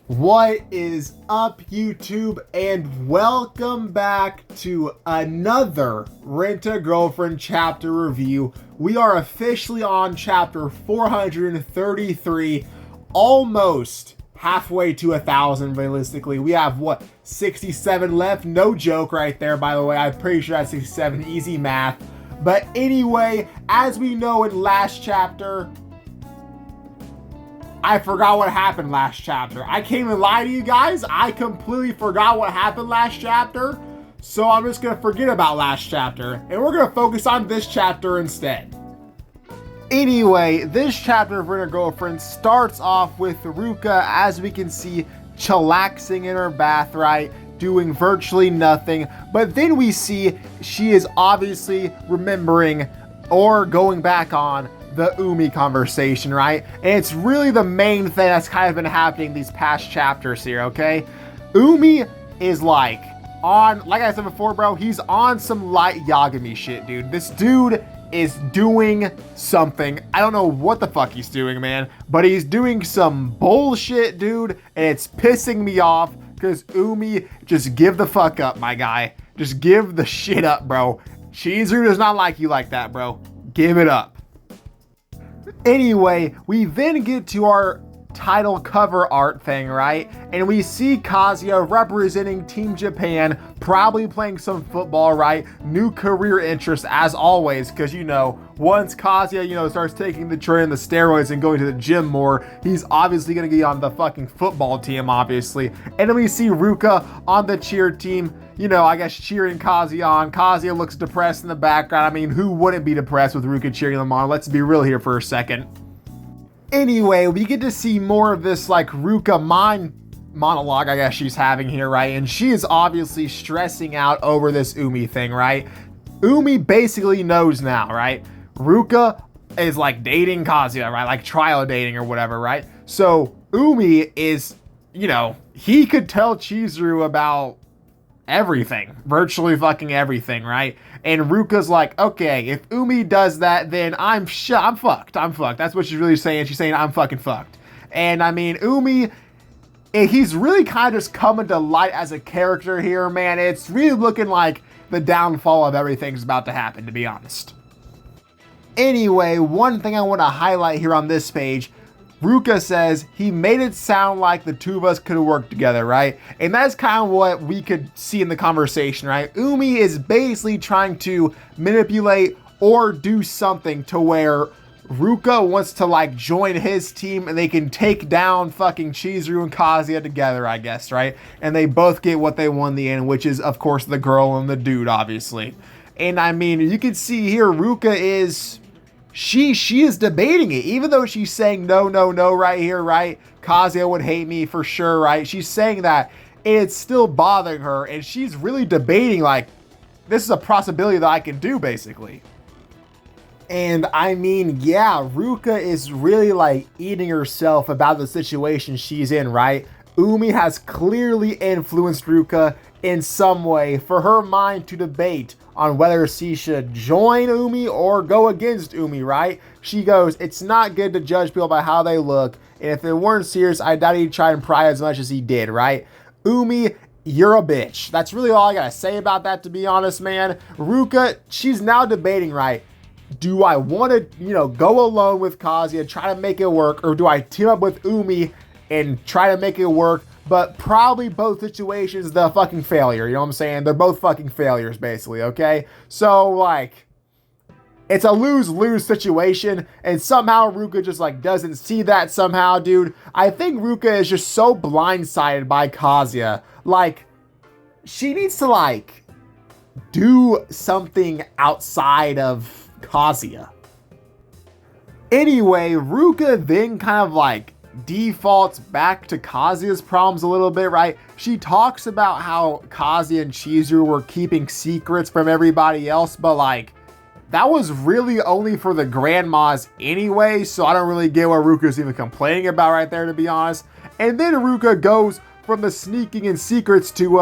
What is up, YouTube, and welcome back to another Rent-A-Girlfriend chapter review. We are officially on chapter 433, almost halfway to 1,000 realistically. We have, 67 left? No joke right there, by the way. I'm pretty sure that's 67, easy math. But anyway, as we know in last chapter, I forgot what happened last chapter. I can't even lie to you guys. I completely forgot what happened last chapter. So I'm just going to forget about last chapter. And we're going to focus on this chapter instead. Anyway, this chapter of Rent-A-Girlfriend starts off with Ruka, as we can see, chillaxing in her bath, right? Doing virtually nothing. But then we see she is obviously remembering or going back on the Umi conversation, right? And it's really the main thing that's kind of been happening these past chapters here, okay? Umi is like I said before, bro, he's on some light Yagami shit, dude. This dude is doing something. I don't know what the fuck he's doing, man, but he's doing some bullshit, dude, and it's pissing me off because Umi, just give the fuck up, my guy. Just give the shit up, bro. Chizuru does not like you like that, bro. Give it up. Anyway, we then get to our title cover art thing, right? And we see KAZUYA representing Team Japan, probably playing some football, right? New career interest as always, because once KAZUYA, starts taking the train, the steroids, and going to the gym more, he's obviously going to get on the fucking football team, obviously. And then we see Ruka on the cheer team, I guess cheering KAZUYA on. KAZUYA looks depressed in the background. I mean, who wouldn't be depressed with Ruka cheering them on? Let's be real here for a second. Anyway, we get to see more of this Ruka mind monologue, I guess she's having here, right? And she is obviously stressing out over this Umi thing, right? Umi basically knows now, right? Ruka is dating KAZUYA, right? Trial dating or whatever, right? So Umi is, he could tell Chizuru about everything, virtually fucking everything, right? And Ruka's like, okay, if Umi does that, then I'm fucked. That's what she's really saying. She's saying I'm fucking fucked. And I mean, Umi, he's really kind of just coming to light as a character here, man. It's really looking like the downfall of everything's about to happen, to be honest. Anyway, one thing I want to highlight here on this page, Ruka says he made it sound like the two of us could have worked together, right? And that's kind of what we could see in the conversation, right? Umi is basically trying to manipulate or do something to where Ruka wants to join his team and they can take down fucking Chizuru and KAZUYA together, I guess, right? And they both get what they want in the end, which is, of course, the girl and the dude, obviously. And I mean, you can see here, Ruka is... She is debating it, even though she's saying no right here, right? KAZUYA would hate me for sure, right? She's saying that, and it's still bothering her, and she's really debating, this is a possibility that I can do, basically. And I mean, yeah, Ruka is really eating herself about the situation she's in, right? Umi has clearly influenced Ruka in some way for her mind to debate on whether she should join Umi or go against Umi, right? She goes, it's not good to judge people by how they look, and if they weren't serious, I doubt he'd try and pry as much as he did, right? Umi, you're a bitch. That's really all I gotta say about that, to be honest, man. Ruka, she's now debating, right? Do I want to, go alone with KAZUYA, try to make it work, or do I team up with Umi and try to make it work? But probably both situations, the fucking failure. You know what I'm saying? They're both fucking failures, basically, okay? So, it's a lose-lose situation, and somehow Ruka just, doesn't see that somehow, dude. I think Ruka is just so blindsided by KAZUYA. She needs to, do something outside of KAZUYA. Anyway, Ruka then kind of, defaults back to KAZUYA's problems a little bit, right? She talks about how KAZUYA and Chizuru were keeping secrets from everybody else, but that was really only for the grandmas anyway, so I don't really get what Ruka's even complaining about right there, to be honest. And then Ruka goes from the sneaking and secrets to,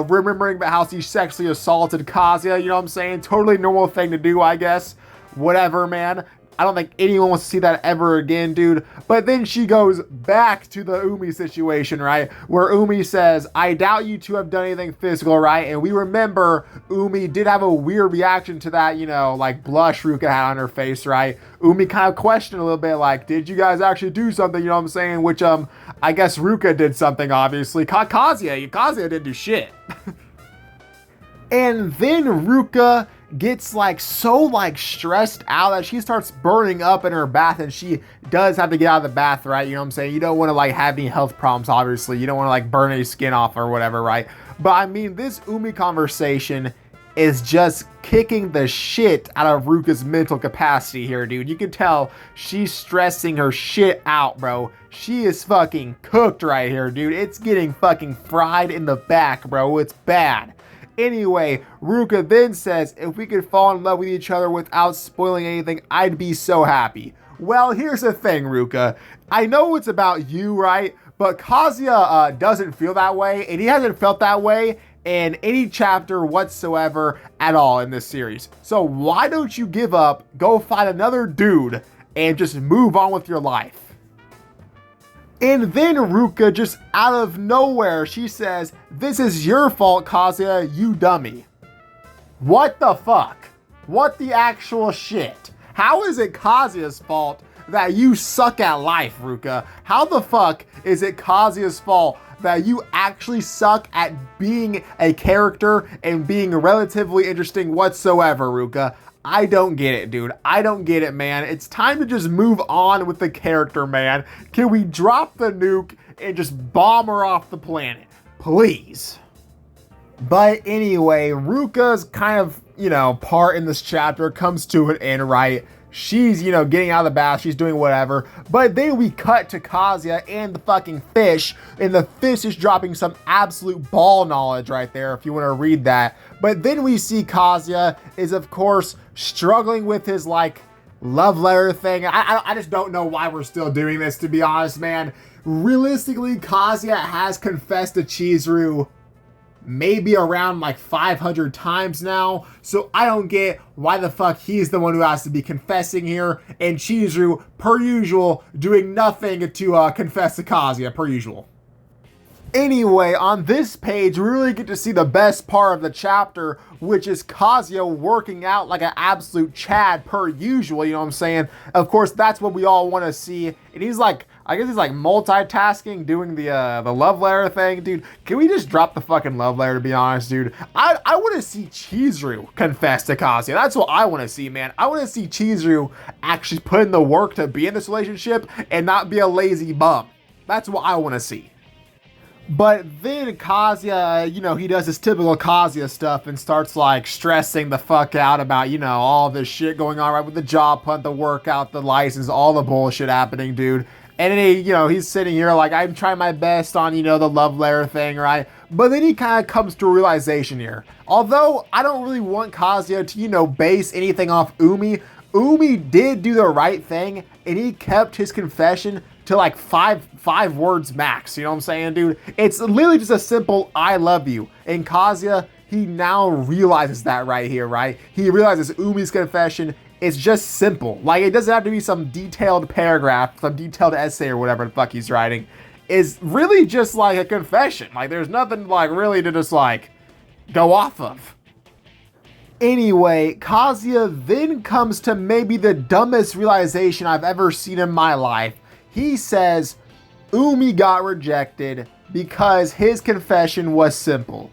remembering about how she sexually assaulted KAZUYA, you know what I'm saying? Totally normal thing to do, I guess. Whatever, man. I don't think anyone wants to see that ever again, dude. But then she goes back to the Umi situation, right? Where Umi says, I doubt you two have done anything physical, right? And we remember Umi did have a weird reaction to that, you know, like blush Ruka had on her face, right? Umi kind of questioned a little bit, like, did you guys actually do something, you know what I'm saying? Which, I guess Ruka did something, obviously. Kazuya didn't do shit. And then Ruka gets like so like stressed out that she starts burning up in her bath, and she does have to get out of the bath, right? You know what I'm saying? You don't want to like have any health problems, obviously. You don't want to like burn any skin off or whatever, right? But I mean, this Umi conversation is just kicking the shit out of Ruka's mental capacity here, dude. You can tell she's stressing her shit out, bro. She is fucking cooked right here, dude. It's getting fucking fried in the back, bro. It's bad. Anyway, Ruka then says, if we could fall in love with each other without spoiling anything, I'd be so happy. Well, here's the thing, Ruka. I know it's about you, right? But Kazuya doesn't feel that way, and he hasn't felt that way in any chapter whatsoever at all in this series. So why don't you give up, go find another dude, and just move on with your life? And then Ruka, just out of nowhere, she says, this is your fault, Kazuya, you dummy. What the fuck? What the actual shit? How is it Kazuya's fault that you suck at life, Ruka? How the fuck is it Kazuya's fault that you actually suck at being a character and being relatively interesting whatsoever, Ruka? I don't get it, dude. I don't get it, man. It's time to just move on with the character, man. Can we drop the nuke and just bomb her off the planet? Please. But anyway, Ruka's kind of, you know, part in this chapter comes to an end, right? She's, you know, getting out of the bath. She's doing whatever. But then we cut to Kazuya and the fucking fish. And the fish is dropping some absolute ball knowledge right there, if you want to read that. But then we see Kazuya is, of course, struggling with his, like, love letter thing. I just don't know why we're still doing this, to be honest, man. Realistically, Kazuya has confessed to Chizuru maybe around like 500 times now, so I don't get why the fuck he's the one who has to be confessing here, and Chizuru, per usual, doing nothing to confess to Kazuya, per usual. Anyway, on this page, we really get to see the best part of the chapter, which is Kazuya working out like an absolute Chad per usual, you know what I'm saying? Of course, that's what we all want to see, and he's like, I guess he's like multitasking, doing the love letter thing. Dude, can we just drop the fucking love letter, to be honest, dude? I want to see Chizuru confess to Kazuya. That's what I want to see, man. I want to see Chizuru actually put in the work to be in this relationship and not be a lazy bum. That's what I want to see. But then Kazuya, you know, he does his typical Kazuya stuff and starts like stressing the fuck out about, you know, all this shit going on, right, with the job hunt, the workout, the license, all the bullshit happening, dude. And then he, you know, he's sitting here like, I'm trying my best on, you know, the love letter thing, right? But then he kind of comes to a realization here. Although I don't really want Kazuya to, you know, base anything off Umi. Umi did do the right thing, and he kept his confession to like five words max. You know what I'm saying, dude? It's literally just a simple, I love you. And Kazuya, he now realizes that right here, right? He realizes Umi's confession is just simple. Like, it doesn't have to be some detailed paragraph, some detailed essay or whatever the fuck he's writing. It's really just like a confession. Like, there's nothing like really to just like go off of. Anyway, Kazuya then comes to maybe the dumbest realization I've ever seen in my life. He says Umi got rejected because his confession was simple.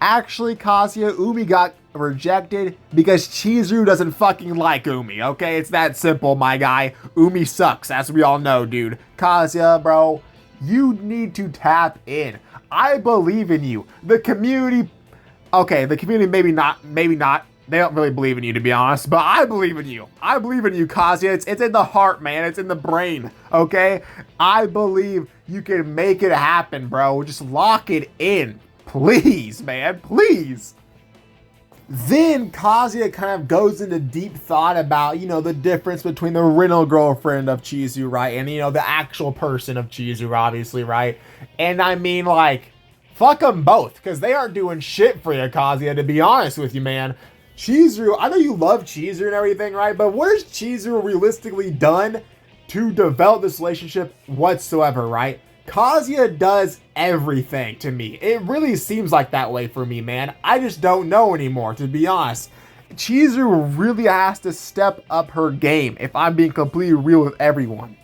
Actually, Kazuya, Umi got rejected because Chizuru doesn't fucking like Umi, okay? It's that simple, my guy. Umi sucks, as we all know, dude. Kazuya, bro, you need to tap in. I believe in you. The community, okay, the community maybe not. They don't really believe in you, to be honest, but I believe in you. I believe in you, Kazuya. It's in the heart, man. It's in the brain, okay? I believe you can make it happen, bro. Just lock it in. Please, man, please. Then Kazuya kind of goes into deep thought about, you know, the difference between the rental girlfriend of Chizuru, right? And, you know, the actual person of Chizuru, obviously, right? And I mean, like, fuck them both, because they aren't doing shit for you, Kazuya, to be honest with you, man. Chizuru, I know you love Chizuru and everything, right? But what has Chizuru realistically done to develop this relationship whatsoever, right? Kazuya does everything to me. It really seems like that way for me, man. I just don't know anymore, to be honest. Chizuru really has to step up her game, if I'm being completely real with everyone.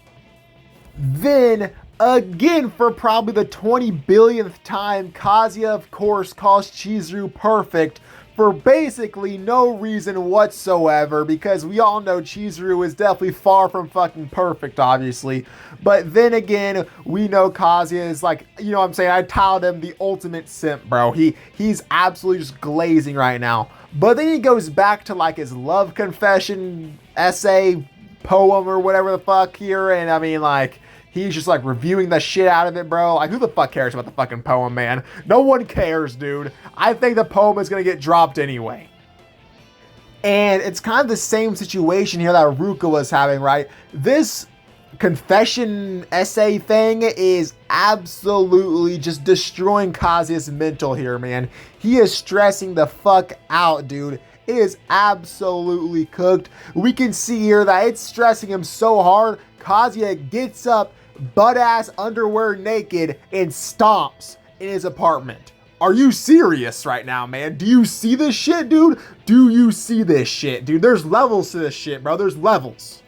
Then, again, for probably the 20 billionth time, Kazuya, of course, calls Chizuru perfect for basically no reason whatsoever, because we all know Chizuru is definitely far from fucking perfect, obviously. But then again, we know Kazuya is like, you know what I'm saying, I titled him the ultimate simp, bro. He's absolutely just glazing right now. But then he goes back to like his love confession essay, poem, or whatever the fuck here, and I mean, like, he's just like reviewing the shit out of it, bro. Like, who the fuck cares about the fucking poem, man? No one cares, dude. I think the poem is gonna get dropped anyway. And it's kind of the same situation here that Ruka was having, right? This confession essay thing is absolutely just destroying Kazuya's mental here, man. He is stressing the fuck out, dude. It is absolutely cooked. We can see here that it's stressing him so hard, Kazuya gets up, butt-ass underwear naked, and stomps in his apartment. Are you serious right now, man? Do you see this shit, dude? Do you see this shit, dude? There's levels to this shit, bro. There's levels.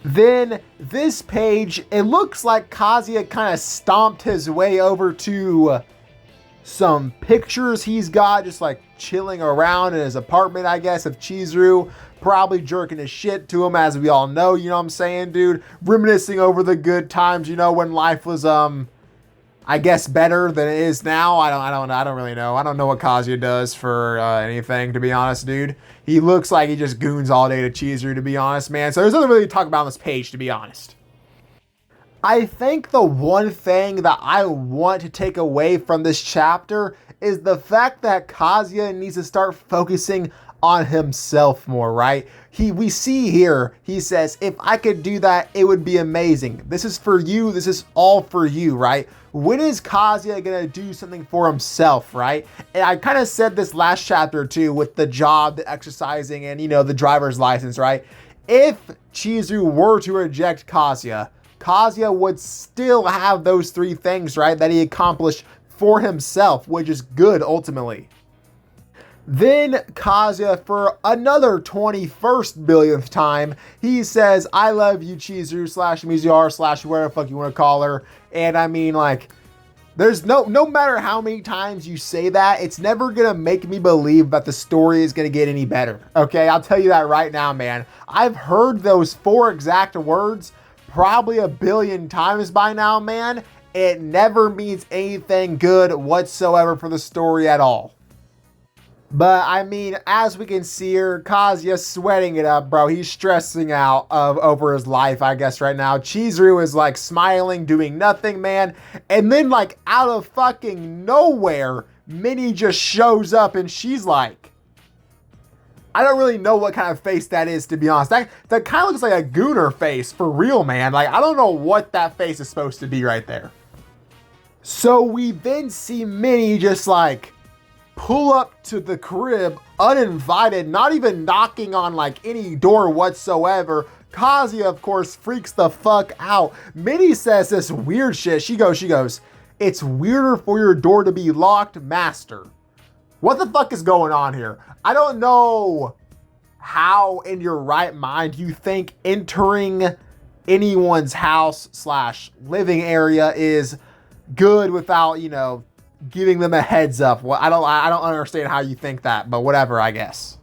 Then this page, it looks like Kazuya kind of stomped his way over to some pictures he's got just like chilling around in his apartment, I guess, of Chizuru, probably jerking his shit to him, as we all know, you know what I'm saying, dude? Reminiscing over the good times, you know, when life was, I guess better than it is now. I don't really know. I don't know what Kazuya does for anything, to be honest, dude. He looks like he just goons all day to Chizuru, to be honest, man. So there's nothing really to talk about on this page, to be honest. I think the one thing that I want to take away from this chapter is the fact that Kazuya needs to start focusing on himself more, right? We see here, he says, if I could do that, it would be amazing. This is for you. This is all for you, right? When is Kazuya gonna do something for himself, right? And I kind of said this last chapter too, with the job, the exercising, and, you know, the driver's license, right? If Chizuru were to reject Kazuya would still have those three things, right, that he accomplished for himself, which is good ultimately. Then Kazuya, for another 21st billionth time, he says, I love you, Chizuru slash Mizuhara slash whatever the fuck you want to call her. And I mean, like, there's no matter how many times you say that, it's never gonna make me believe that the story is gonna get any better. Okay, I'll tell you that right now, man. I've heard those 4 exact words probably a billion times by now, man. It never means anything good whatsoever for the story at all. But I mean, as we can see here, Kazuya's sweating it up, bro. He's stressing out over his life, I guess, right now. Chizuru is like smiling, doing nothing, man. And then, like, out of fucking nowhere, Minnie just shows up and she's like, I don't really know what kind of face that is, to be honest. That kind of looks like a gooner face, for real, man. Like, I don't know what that face is supposed to be right there. So we then see Minnie just like pull up to the crib uninvited, not even knocking on like any door whatsoever. Kazuya, of course, freaks the fuck out. Minnie says this weird shit. She goes, it's weirder for your door to be locked, master. What the fuck is going on here? I don't know how in your right mind you think entering anyone's house / living area is good without, you know, giving them a heads up. Well, I don't understand how you think that, but whatever, I guess.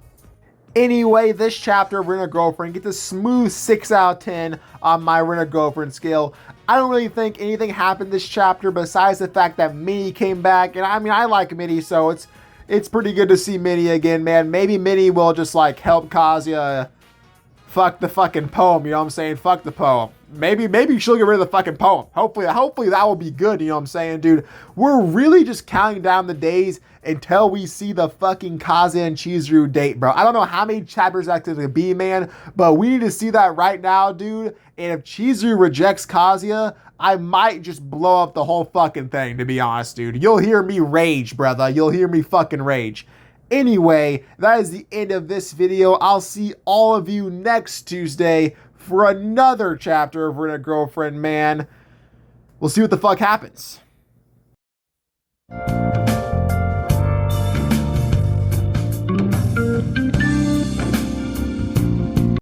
Anyway, this chapter, Rent-A-Girlfriend, gets a smooth 6 out of 10 on my Rent-A-Girlfriend scale. I don't really think anything happened this chapter besides the fact that Minnie came back, and I mean, I like Minnie, so it's pretty good to see Minnie again, man. Maybe Minnie will just like help Kazuya fuck the fucking poem, you know what I'm saying? Fuck the poem. Maybe she'll get rid of the fucking poem. Hopefully that will be good, you know what I'm saying, dude? We're really just counting down the days until we see the fucking Kazuya and Chizuru date, bro. I don't know how many chapters that's gonna be, man, but we need to see that right now, dude. And if Chizuru rejects Kazuya, I might just blow up the whole fucking thing, to be honest, dude. You'll hear me rage, brother. You'll hear me fucking rage. Anyway, that is the end of this video. I'll see all of you next Tuesday for another chapter of Rent a Girlfriend Man. We'll see what the fuck happens.